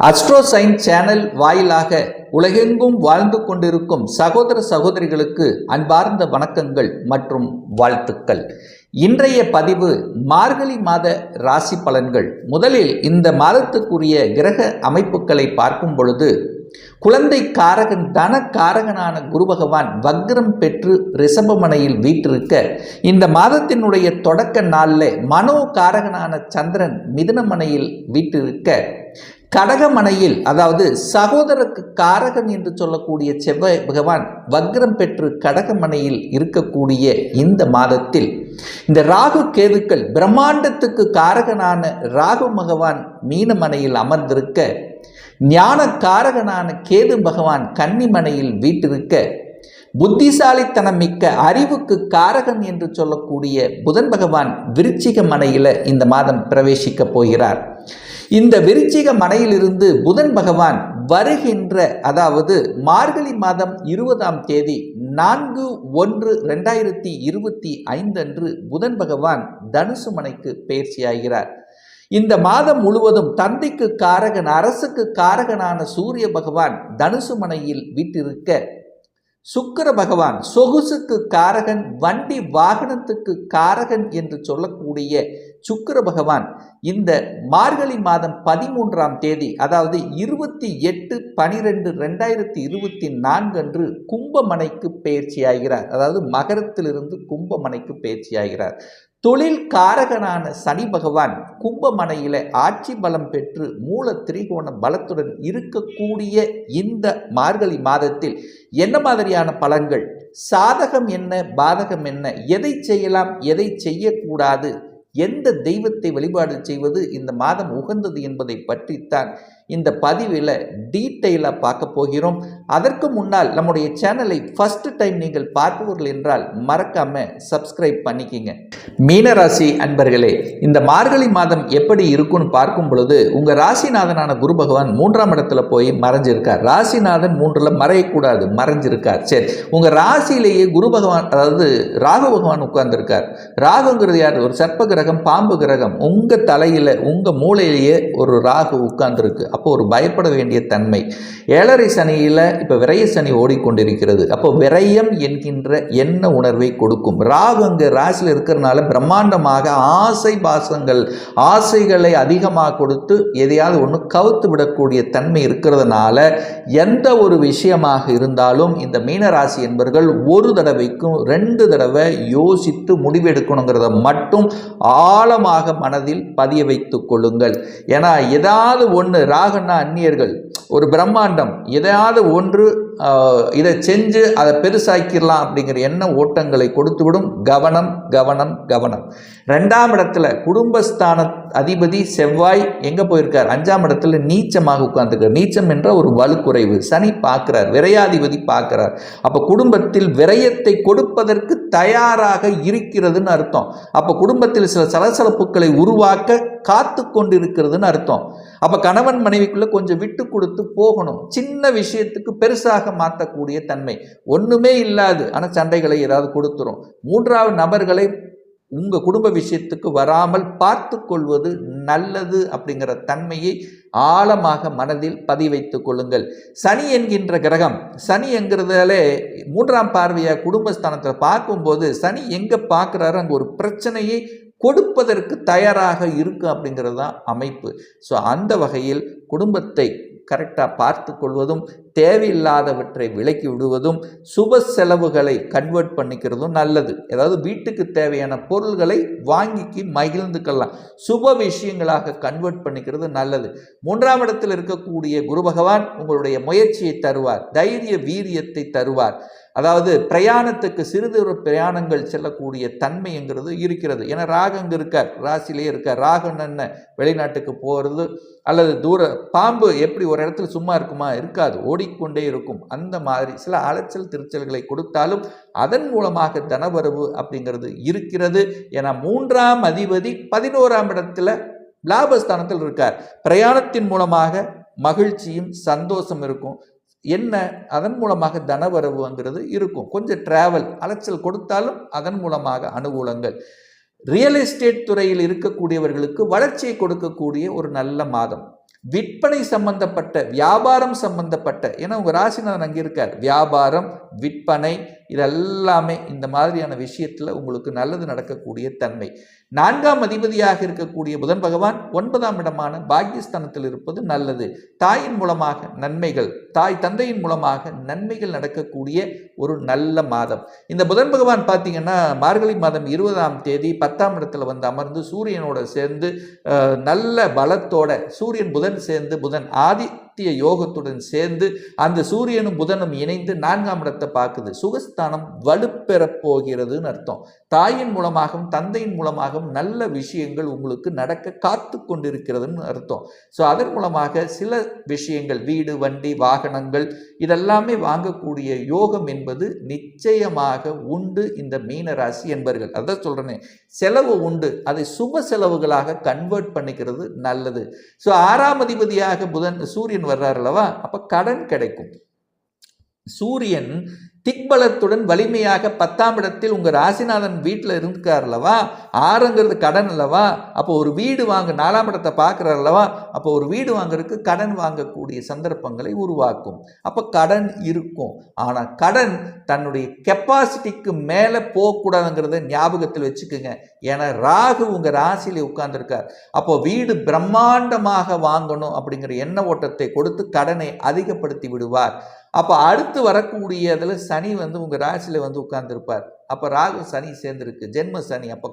அஸ்ட்ரோசைன் channel வாயிலாக உலகெங்கும் வாழ்ந்து கொண்டிருக்கும் சகோதர சகோதரிகளுக்கு அன்பார்ந்த வணக்கங்கள் மற்றும் வாழ்த்துக்கள். இன்றைய பதிவு மார்கழி மாத ராசி பலன்கள். முதலில் இந்த மாதத்துக்குரிய கிரக அமைப்புகளை பார்க்கும் பொழுது குழந்தை காரகன் தன காரகனான குரு பகவான் வக்ரம் பெற்று ரிஷபமனையில் வீற்றிருக்க, இந்த மாதத்தினுடைய தொடக்க நாளில் மனோ காரகனான சந்திரன் மிதுனமனையில் வீற்றிருக்க, கடகமனையில் அதாவது சகோதரருக்கு காரகன் என்று சொல்லக்கூடிய செவ்வாய் பகவான் வக்ரம் பெற்று கடகமனையில் இருக்கக்கூடிய இந்த மாதத்தில் இந்த ராகு கேதுக்கள் பிரம்மாண்டத்துக்கு காரகனான ராகு பகவான் மீனமனையில் அமர்ந்திருக்க, ஞான காரகனான கேது பகவான் கன்னிமனையில் வீற்றிருக்க, புத்திசாலித்தனம் மிக்க அறிவுக்கு காரகன் என்று சொல்லக்கூடிய புதன் பகவான் விருச்சிக மனையில் இந்த மாதம் பிரவேசிக்க போகிறார். இந்த விருச்சிக மனையிலிருந்து புதன் பகவான் வருகின்ற அதாவது மார்கழி மாதம் 20ஆம் தேதி 4/1/2025 அன்று புதன் பகவான் தனுசு மனைக்கு பயிற்சியாகிறார். இந்த மாதம் முழுவதும் தந்தைக்கு காரகன் அரசுக்கு காரகனான சூரிய பகவான் தனுசு மனையில் வீற்றிருக்க, சுக்கிர பகவான் சொகுசுக்கு காரகன் வண்டி வாகனத்துக்கு காரகன் என்று சொல்லக்கூடிய சுக்கிர பகவான் இந்த மார்கழி மாதம் 13ஆம் தேதி அதாவது 28/12/2024 அன்று கும்பமனைக்கு பயிற்சியாகிறார். அதாவது மகரத்திலிருந்து கும்பமனைக்கு பயிற்சியாகிறார். தொழில் காரகனான சனி பகவான் கும்பமனையில ஆட்சி பலம் பெற்று மூல திரிகோண பலத்துடன் இருக்கக்கூடிய இந்த மார்கழி மாதத்தில் என்ன மாதிரியான பலன்கள், சாதகம் என்ன பாதகம் என்ன, எதை செய்யலாம் எதை செய்யக்கூடாது, எந்த தெய்வத்தை வழிபாடு செய்வது இந்த மாதம் உகந்தது என்பதை பற்றித்தான் இந்த பதிவில் டீட்டெயிலாக பார்க்க போகிறோம். அதற்கு முன்னால் நம்முடைய சேனலை ஃபர்ஸ்ட் டைம் நீங்கள் பார்ப்பவர்கள் என்றால் மறக்காம சப்ஸ்கிரைப் பண்ணிக்கிங்க. மீனராசி அன்பர்களே, இந்த மார்கழி மாதம் எப்படி இருக்குன்னு பார்க்கும் பொழுது உங்கள் ராசிநாதனான குரு பகவான் 3ஆம் இடத்துல போய் மறைஞ்சிருக்கார். ராசிநாதன் 3ல் மறையக்கூடாது, மறைஞ்சிருக்கார். சரி, உங்கள் ராசியிலேயே குரு பகவான் அதாவது ராகு பகவான் உட்கார்ந்துருக்கார். ராகுங்கிறது யார்? ஒரு சர்ப்ப கிரகம், பாம்பு கிரகம். உங்கள் தலையில் உங்கள் மூளையிலேயே ஒரு ராகு உட்கார்ந்துருக்கு. அப்போ ஒரு பயப்பட வேண்டிய தன்மை. 7.5 சனியில் இப்போ விரய சனி ஓடிக்கொண்டிருக்கிறது. அப்போ விரயம் என்கின்ற எண்ண உணர்வை கொடுக்கும். ராகு அங்கே ராசியில் இருக்கிறனால பிரம்மாண்டமாக ஆசை பாசங்கள் ஆசைகளை அதிகமாக கொடுத்து எதையாவது ஒன்று கவுத்து விடக்கூடிய தன்மை இருக்கிறதுனால எந்த ஒரு விஷயமாக இருந்தாலும் இந்த மீனராசி என்பவர்கள் ஒரு தடவைக்கும் 2 தடவை யோசித்து முடிவெடுக்கணுங்கிறத மட்டும் ஆழமாக மனதில் பதிய வைத்துக் கொள்ளுங்கள். ஏன்னா ஏதாவது ஒன்று ராகன்னா அந்நியர்கள் ஒரு பிரம்மாண்டம் எதையாவது ஒன்று இதை செஞ்சு அதை பெருசாக்கிடலாம் அப்படிங்கிற எண்ண ஓட்டங்களை கொடுத்துவிடும். கவனம் கவனம் கவனம். 2ஆம் இடத்துல குடும்பஸ்தான அதிபதி செவ்வாய் எங்கே போயிருக்கார்? 5ஆம் இடத்துல நீச்சமாக உட்கார்ந்துருக்கார். நீச்சம் என்ற ஒரு வலுக்குறைவு. சனி பார்க்கிறார், விரையாதிபதி பார்க்கிறார். அப்போ குடும்பத்தில் விரயத்தை கொடுப்பதற்கு தயாராக இருக்கிறதுன்னு அர்த்தம். அப்போ குடும்பத்தில் சில சலசலப்புகளை உருவாக்க காத்து கொண்டிருக்கிறதுன்னு அர்த்தம். அப்போ கணவன் மனைவிக்குள்ள கொஞ்சம் விட்டு கொடுத்து போகணும். சின்ன விஷயத்துக்கு பெருசாக மாற்றக்கூடிய தன்மை ஒன்றுமே இல்லாது ஆனால் சண்டைகளை ஏதாவது கொடுத்துரும். 3வது நபர்களை உங்கள் குடும்ப விஷயத்துக்கு வராமல் பார்த்து கொள்வது நல்லது அப்படிங்கிற தன்மையை ஆழமாக மனதில் பதிவைத்துக் கொள்ளுங்கள். சனி என்கின்ற கிரகம், சனி என்கிறதாலே 3ஆம் பார்வையாக குடும்பஸ்தானத்தில் பார்க்கும்போது சனி எங்கே பார்க்குறாரு அங்கே ஒரு பிரச்சனையை கொடுப்பதற்கு தயாராக இருக்கு அப்படிங்கிறது தான் அமைப்பு. ஸோ அந்த வகையில் குடும்பத்தை கரெக்டாக பார்த்து கொள்வதும் தேவையில்லாதவற்றை விலக்கி விடுவதும் சுப செலவுகளை கன்வெர்ட் பண்ணிக்கிறதும் நல்லது. ஏதாவது வீட்டுக்கு தேவையான பொருள்களை வாங்கிக்கு மகிழ்ந்துக்கலாம், சுப விஷயங்களாக கன்வெர்ட் பண்ணிக்கிறது நல்லது. 3ஆம் இடத்தில் இருக்கக்கூடிய குரு பகவான் உங்களுடைய முயற்சியை தருவார், தைரிய வீரியத்தை தருவார். அதாவது பிரயாணத்துக்கு சிறு தூர பிரயாணங்கள் செல்லக்கூடிய தன்மைங்கிறது இருக்கிறது. ஏன்னா ராகு அங்கே இருக்கார், ராசிலேயே இருக்கார். ராகு என்ன வெளிநாட்டுக்கு போகிறது அல்லது தூர பாம்பு எப்படி ஒரு இடத்துல சும்மா இருக்குமா? இருக்காது, ஓடிக்கொண்டே இருக்கும். அந்த மாதிரி சில அலைச்சல் திருச்சல்களை கொடுத்தாலும் அதன் மூலமாக தனவரவு அப்படிங்கிறது இருக்கிறது. ஏன்னா 3ஆம் அதிபதி 11ஆம் இடத்துல லாபஸ்தானத்தில் இருக்கார். பிரயாணத்தின் மூலமாக மகிழ்ச்சியும் சந்தோஷம் இருக்கும். என்ன அதன் மூலமாக தனவரவுங்கிறது இருக்கும். கொஞ்சம் டிராவல் அலைச்சல் கொடுத்தாலும் அதன் மூலமாக அனுகூலங்கள். ரியல் எஸ்டேட் துறையில் இருக்கக்கூடியவர்களுக்கு வளர்ச்சியை கொடுக்கக்கூடிய ஒரு நல்ல மாதம். விற்பனை சம்பந்தப்பட்ட, வியாபாரம் சம்பந்தப்பட்ட, ஏன்னா உங்கள் ராசிநாதன் அங்கே இருக்கார், வியாபாரம், விற்பனை, இதெல்லாமே இந்த மாதிரியான விஷயத்தில் உங்களுக்கு நல்லது நடக்கக்கூடிய தன்மை. 4ஆம் அதிபதியாக இருக்கக்கூடிய புதன் பகவான் 9ஆம் இடமான பாக்கியஸ்தானத்தில் இருப்பது நல்லது. தாயின் மூலமாக நன்மைகள், தாய் தந்தையின் மூலமாக நன்மைகள் நடக்கக்கூடிய ஒரு நல்ல மாதம். இந்த புதன் பகவான் பார்த்தீங்கன்னா மார்கழி மாதம் 20ஆம் தேதி 10ஆம் இடத்துல வந்து அமர்ந்து சூரியனோட சேர்ந்து நல்ல பலத்தோட, சூரியன் புதன் சேர்ந்து, புதன் ஆதித்ய யோகத்துடன் சேர்ந்து அந்த சூரியனும் புதனும் இணைந்து 4ஆம் இடத்தை பார்க்குது. சுகஸ்தானம் வலுப்பெறப் போகிறதுன்னு அர்த்தம். தாயின் மூலமாகவும் தந்தையின் மூலமாகவும் நல்ல விஷயங்கள் உங்களுக்கு நடக்க காத்து கொண்டிருக்கிறதுன்னு அர்த்தம். ஸோ அதன் மூலமாக சில விஷயங்கள், வீடு, வண்டி, வாகனங்கள், இதெல்லாமே வாங்கக்கூடிய யோகம் என்பது நிச்சயமாக உண்டு இந்த மீன ராசி என்பர்கள். அதான் சொல்றேனே, செலவு உண்டு, அதை சுப செலவுகளாக கன்வெர்ட் பண்ணிக்கிறது நல்லது. ஸோ 6ஆம் அதிபதியாக சூரியன் வர்றார் அல்லவா, அப்ப கடன் கிடைக்கும். சூரியன் திக்பலத்துடன் வலிமையாக 10ஆம் இடத்தில் உங்கள் ராசிநாதன் வீட்டில் இருக்கார் அல்லவா, 6ங்கிறது கடன் அல்லவா, அப்போ ஒரு வீடு வாங்க 4ஆம் இடத்தை பார்க்குறார் அல்லவா, அப்போ ஒரு வீடு வாங்குறதுக்கு கடன் வாங்கக்கூடிய சந்தர்ப்பங்களை உருவாக்கும். அப்போ கடன் இருக்கும், ஆனால் கடன் தன்னுடைய கெப்பாசிட்டிக்கு மேலே போகக்கூடாதுங்கிறத ஞாபகத்தில் வச்சுக்கோங்க. ஏன்னா ராகு உங்கள் ராசியில் உட்கார்ந்துருக்கார். அப்போ வீடு பிரம்மாண்டமாக வாங்கணும் அப்படிங்கிற எண்ண ஓட்டத்தை கொடுத்து கடனை அதிகப்படுத்தி விடுவார். அப்போ அடுத்து வரக்கூடியதில் சனி வந்து உங்கள் ராசியில் வந்து உட்கார்ந்துருப்பார். அப்போ ராகு சனி சேர்ந்துருக்கு, ஜென்ம சனி. அப்போ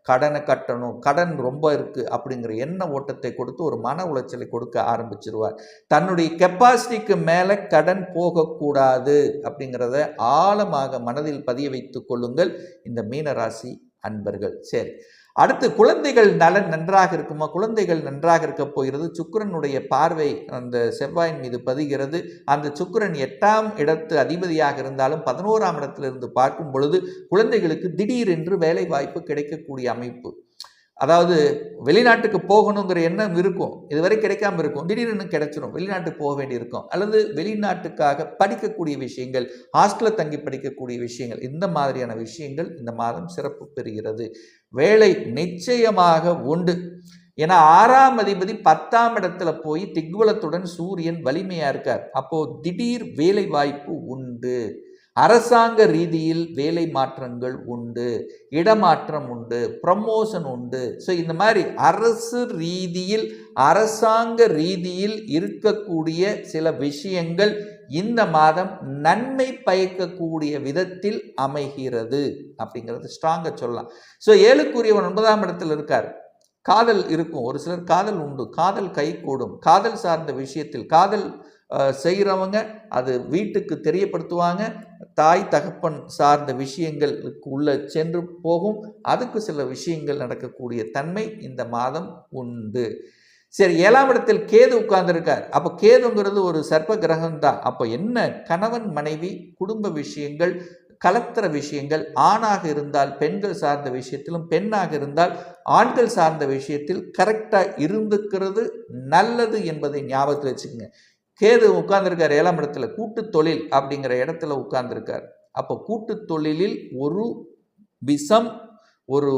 கடனை கட்டணும், கடன் ரொம்ப இருக்குது அப்படிங்கிற எண்ண ஓட்டத்தை கொடுத்து ஒரு மன உளைச்சலை கொடுக்க ஆரம்பிச்சிருவார். தன்னுடைய கெப்பாசிட்டிக்கு மேலே கடன் போகக்கூடாது அப்படிங்கிறத ஆழமாக மனதில் பதிய வைத்து கொள்ளுங்கள் இந்த மீனராசி அன்பர்கள். சரி, அடுத்து குழந்தைகள் நலன் நன்றாக இருக்குமா? குழந்தைகள் நன்றாக இருக்க போகிறது. சுக்கிரனுடைய பார்வை அந்த செவ்வாயின் மீது பதிகிறது. அந்த சுக்கிரன் 8ஆம் இடத்து அதிபதியாக இருந்தாலும் 11ஆம் இடத்திலிருந்து பார்க்கும் பொழுது குழந்தைகளுக்கு திடீரென்று வேலை வாய்ப்பு கிடைக்கக்கூடிய அமைப்பு. அதாவது வெளிநாட்டுக்கு போகணுங்கிற எண்ணம் இருக்கும், இதுவரை கிடைக்காம இருக்கும், திடீர்னு கிடைச்சிடும், வெளிநாட்டுக்கு போக வேண்டியிருக்கும், அல்லது வெளிநாட்டுக்காக படிக்கக்கூடிய விஷயங்கள், ஹாஸ்டலில் தங்கி படிக்கக்கூடிய விஷயங்கள், இந்த மாதிரியான விஷயங்கள் இந்த மாதம் சிறப்பு பெறுகிறது. வேலை நிச்சயமாக உண்டு. ஏன்னா 6ஆம் அதிபதி 10ஆம் இடத்துல போய் திக்வலத்துடன் சூரியன் வலிமையா இருக்கார். அப்போ திடீர் வேலை வாய்ப்பு உண்டு, அரசாங்க ரீதியில் வேலை மாற்றங்கள் உண்டு, இடமாற்றம் உண்டு, ப்ரமோஷன் உண்டு. ஸோ இந்த மாதிரி அரசு ரீதியில், அரசாங்க ரீதியில் இருக்கக்கூடிய சில விஷயங்கள் இந்த மாதம் நன்மை பயக்கக்கூடிய விதத்தில் அமைகிறது அப்படிங்கிறது ஸ்ட்ராங்காக சொல்லலாம். ஸோ 7க்குரியவன் 9ஆம் இடத்தில் இருக்கார். காதல் இருக்கும், ஒரு சிலர் காதல் உண்டு, காதல் கை கூடும், காதல் சார்ந்த விஷயத்தில் காதல் செய்கிறவங்க அது வீட்டுக்கு தெரியப்படுத்துவாங்க, தாய் தகப்பன் சார்ந்த விஷயங்களுக்கு உள்ள சென்று போகும், அதுக்கு சில விஷயங்கள் நடக்கக்கூடிய தன்மை இந்த மாதம் உண்டு. சரி, 7ஆம் இடத்தில் கேது உட்கார்ந்துருக்கார். அப்போ கேதுங்கிறது ஒரு சர்ப்ப கிரகம் தான். அப்போ என்ன, கணவன் மனைவி குடும்ப விஷயங்கள், கலத்திர விஷயங்கள், ஆணாக இருந்தால் பெண்கள் சார்ந்த விஷயத்திலும், பெண்ணாக இருந்தால் ஆண்கள் சார்ந்த விஷயத்தில் கரெக்டாக இருந்துக்கிறது நல்லது என்பதை ஞாபகத்தில் வச்சுக்கோங்க. கேது உட்கார்ந்துருக்கார் 7ஆம் இடத்துல, கூட்டு தொழில் அப்படிங்கிற இடத்துல உட்கார்ந்துருக்கார். அப்போ கூட்டு தொழிலில் ஒரு விஷம், ஒரு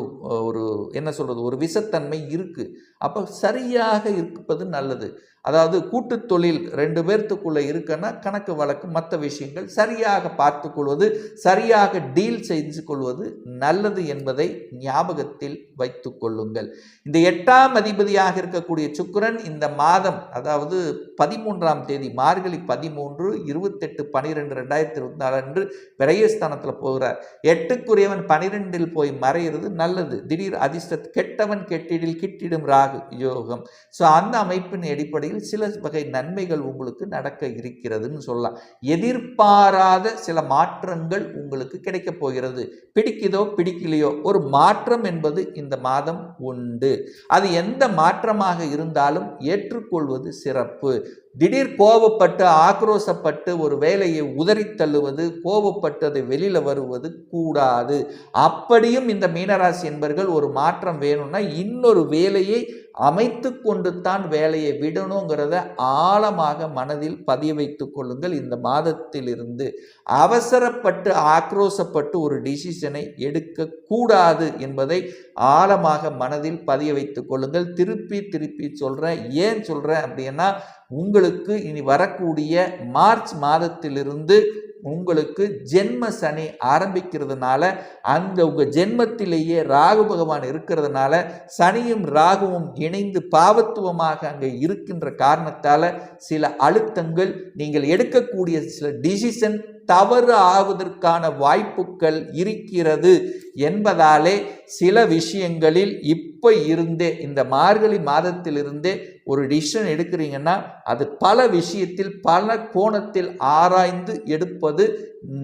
ஒரு என்ன சொல்கிறது, ஒரு விஷத்தன்மை இருக்குது. அப்போ சரியாக இருப்பது நல்லது. அதாவது கூட்டு தொழில் 2 பேர்த்துக்குள்ளே இருக்குன்னா கணக்கு வழக்கு மற்ற விஷயங்கள் சரியாக பார்த்து கொள்வது, சரியாக டீல் செய்து கொள்வது நல்லது என்பதை ஞாபகத்தில் வைத்து கொள்ளுங்கள். இந்த 8ஆம் அதிபதியாக இருக்கக்கூடிய சுக்கிரன் இந்த மாதம், அதாவது 13ஆம் தேதி மார்கழி 13, 28/12/2024 அன்று விரயஸ்தானத்தில் போகிறார். 8க்குரியவன் 12இல் போய் மறைகிறது நல்லது. திடீர் அதிர்ஷ்ட, கெட்டவன் கெட்டிடில் கிட்டிடும் ராகு யோகம். ஸோ அந்த அமைப்பின் அடிப்படையில் சில வகை நன்மைகள் உங்களுக்கு நடக்க இருக்கிறதுன்னு சொல்லலாம். எதிர்பாராத சில மாற்றங்கள் உங்களுக்கு கிடைக்க போகிறது. பிடிக்குதோ பிடிக்கலையோ ஒரு மாற்றம் என்பது இந்த மாதம் உண்டு. அது எந்த மாற்றமாக இருந்தாலும் ஏற்றுக்கொள்வது சிறப்பு. திடீர் கோபப்பட்டு ஆக்ரோசப்பட்டு ஒரு வேலையை உதறி தள்ளுவது, கோபப்பட்டு அது வெளியில் வருவது கூடாது. அப்படியும் இந்த மீனராசி என்பர்கள் ஒரு மாற்றம் வேணும்னா இன்னொரு வேலையை அமைத்து கொண்டு தான் வேலையை விடணுங்கிறத ஆழமாக மனதில் பதிய வைத்துக் கொள்ளுங்கள். இந்த மாதத்திலிருந்து அவசரப்பட்டு ஆக்ரோசப்பட்டு ஒரு டிசிஷனை எடுக்கக்கூடாது என்பதை ஆழமாக மனதில் பதிய வைத்துக் கொள்ளுங்கள். திருப்பி சொல்கிறேன். ஏன் சொல்கிறேன் அப்படின்னா, உங்களுக்கு இனி வரக்கூடிய மார்ச் மாதத்திலிருந்து உங்களுக்கு ஜென்ம சனி ஆரம்பிக்கிறதுனால, அங்கே உங்கள் ஜென்மத்திலேயே ராகு பகவான் இருக்கிறதுனால, சனியும் ராகுவும் இணைந்து பாவத்துவமாக அங்கே இருக்கின்ற காரணத்தால் சில அழுத்தங்கள், நீங்கள் எடுக்கக்கூடிய சில டிசிஷன் தவறு ஆவதற்கான வாய்ப்புகள் இருக்கிறது என்பதாலே சில விஷயங்களில் இப்போ இருந்தே, இந்த மார்கழி மாதத்திலிருந்தே ஒரு டிசிஷன் எடுக்கிறீங்கன்னா அது பல விஷயத்தில் பல கோணத்தில் ஆராய்ந்து எடுப்பது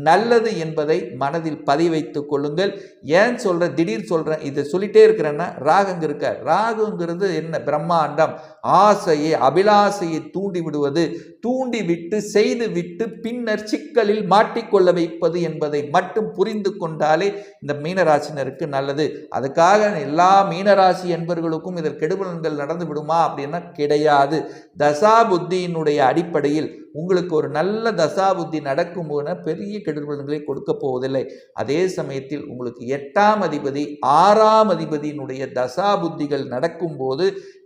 நல்லது என்பதை மனதில் பதிய வைத்துக் கொள்ளுங்கள். ஏன் சொல்கிறேன், திடீர் சொல்கிறேன், இதை சொல்லிட்டே இருக்கிறேன்னா, ராகுங்க இருக்க, ராகுங்கிறது என்ன, பிரம்மாண்டம், ஆசையை அபிலாசையை தூண்டி விடுவது, தூண்டி விட்டு செய்து விட்டு பின்னர் சிக்கலில் மாட்டிக்கொள்ள வைப்பது என்பதை மட்டும் புரிந்து கொண்டாலே இந்த மீனராசினருக்கு நல்லது. அதுக்காக எல்லா மீனராசி என்பவர்களுக்கும் இதில் கெடுபலன்கள் நடந்து விடுமா அப்படின்னா கிடையாது. தசா புத்தியினுடைய அடிப்படையில் உங்களுக்கு ஒரு நல்ல தசாபுத்தி நடக்கும்போது பெரிய கெடுபலன்களை கொடுக்க போவதில்லை. அதே சமயத்தில் உங்களுக்கு 8ஆம் அதிபதி 6ஆம் அதிபதியினுடைய தசாபுத்திகள் நடக்கும்போது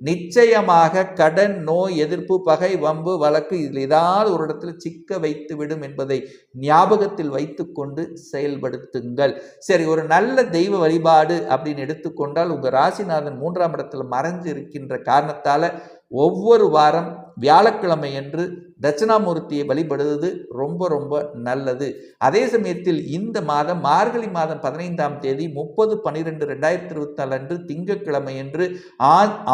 நிச்சயமாக கடன், நோய், எதிர்ப்பு, பகை, வம்பு, வழக்கு இதில் ஏதாவது ஒரு இடத்துல சிக்க வைத்து விடும் என்பதை ஞாபகத்தில் வைத்துக்கொண்டு செயல்படுத்துங்கள். சரி, ஒரு நல்ல தெய்வ வழிபாடு அப்படின்னு எடுத்துக்கொண்டால், உங்கள் ராசிநாதன் 3ஆம் இடத்துல மறைஞ்சு இருக்கின்ற காரணத்தால் ஒவ்வொரு வாரம் வியாழக்கிழமை என்று தட்சிணாமூர்த்தியை வழிபடுவது ரொம்ப நல்லது. அதே சமயத்தில் இந்த மாதம் மார்கழி மாதம் 15ஆம் தேதி 30/12/2024 அன்று திங்கட்கிழமை என்று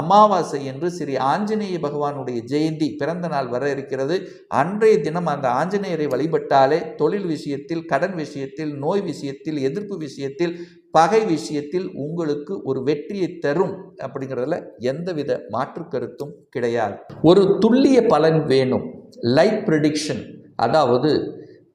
அமாவாசை என்று ஸ்ரீ ஆஞ்சநேய பகவானுடைய ஜெயந்தி பிறந்த நாள் வர இருக்கிறது. அன்றைய தினம் அந்த ஆஞ்சநேயரை வழிபட்டாலே தொழில் விஷயத்தில், கடன் விஷயத்தில், நோய் விஷயத்தில், எதிர்ப்பு விஷயத்தில், பகை விஷயத்தில் உங்களுக்கு ஒரு வெற்றியை தரும் அப்படிங்கிறதுல எந்தவித மாற்று கருத்தும் கிடையாது. ஒரு துல்லிய பலன் வேணும். லைஃப் ப்ரெடிக்ஷன், அதாவது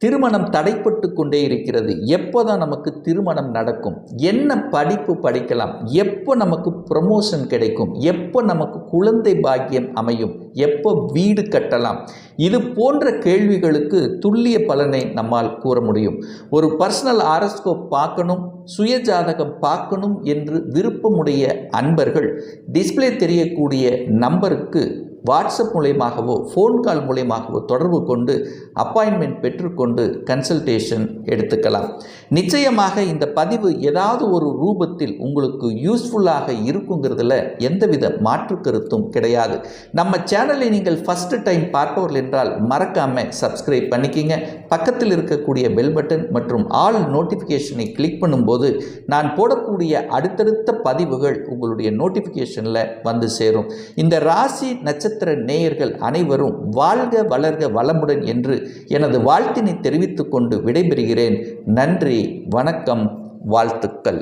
திருமணம் தடைப்பட்டு கொண்டே இருக்கிறது, எப்போதான் நமக்கு திருமணம் நடக்கும், என்ன படிப்பு படிக்கலாம், எப்போ நமக்கு ப்ரமோஷன் கிடைக்கும், எப்போ நமக்கு குழந்தை பாக்கியம் அமையும், எப்போ வீடு கட்டலாம், இது போன்ற கேள்விகளுக்கு துல்லிய பலனை நம்மால் கூற முடியும். ஒரு பர்சனல் ஹாரோஸ்கோப் பார்க்கணும், சுயஜாதகம் பார்க்கணும் என்று விருப்பமுடைய அன்பர்கள் டிஸ்பிளே தெரியக்கூடிய நம்பருக்கு வாட்ஸ்அப் மூலமாகவோ ஃபோன் கால் மூலமாகவோ தொடர்பு கொண்டு அப்பாயின்மெண்ட் பெற்றுக்கொண்டு கன்சல்டேஷன் எடுத்துக்கலாம். நிச்சயமாக இந்த பதிவு ஏதாவது ஒரு ரூபத்தில் உங்களுக்கு யூஸ்ஃபுல்லாக இருக்குங்கிறதுல எந்தவித மாற்று கருத்தும் கிடையாது. நம்ம சேனலை நீங்கள் ஃபஸ்ட்டு டைம் பார்ப்பவர்கள் என்றால் மறக்காமல் சப்ஸ்கிரைப் பண்ணிக்கிங்க. பக்கத்தில் இருக்கக்கூடிய பெல் பட்டன் மற்றும் ஆல் நோட்டிஃபிகேஷனை கிளிக் பண்ணும்போது நான் போடக்கூடிய அடுத்தடுத்த பதிவுகள் உங்களுடைய நோட்டிஃபிகேஷனில் வந்து சேரும். இந்த ராசி நட்சத்திர நேயர்கள் அனைவரும் வாழ்க வளர்க வளமுடன் என்று எனது வாழ்த்தினை தெரிவித்துக் கொண்டு விடைபெறுகிறேன். நன்றி, வணக்கம், வாழ்த்துக்கள்.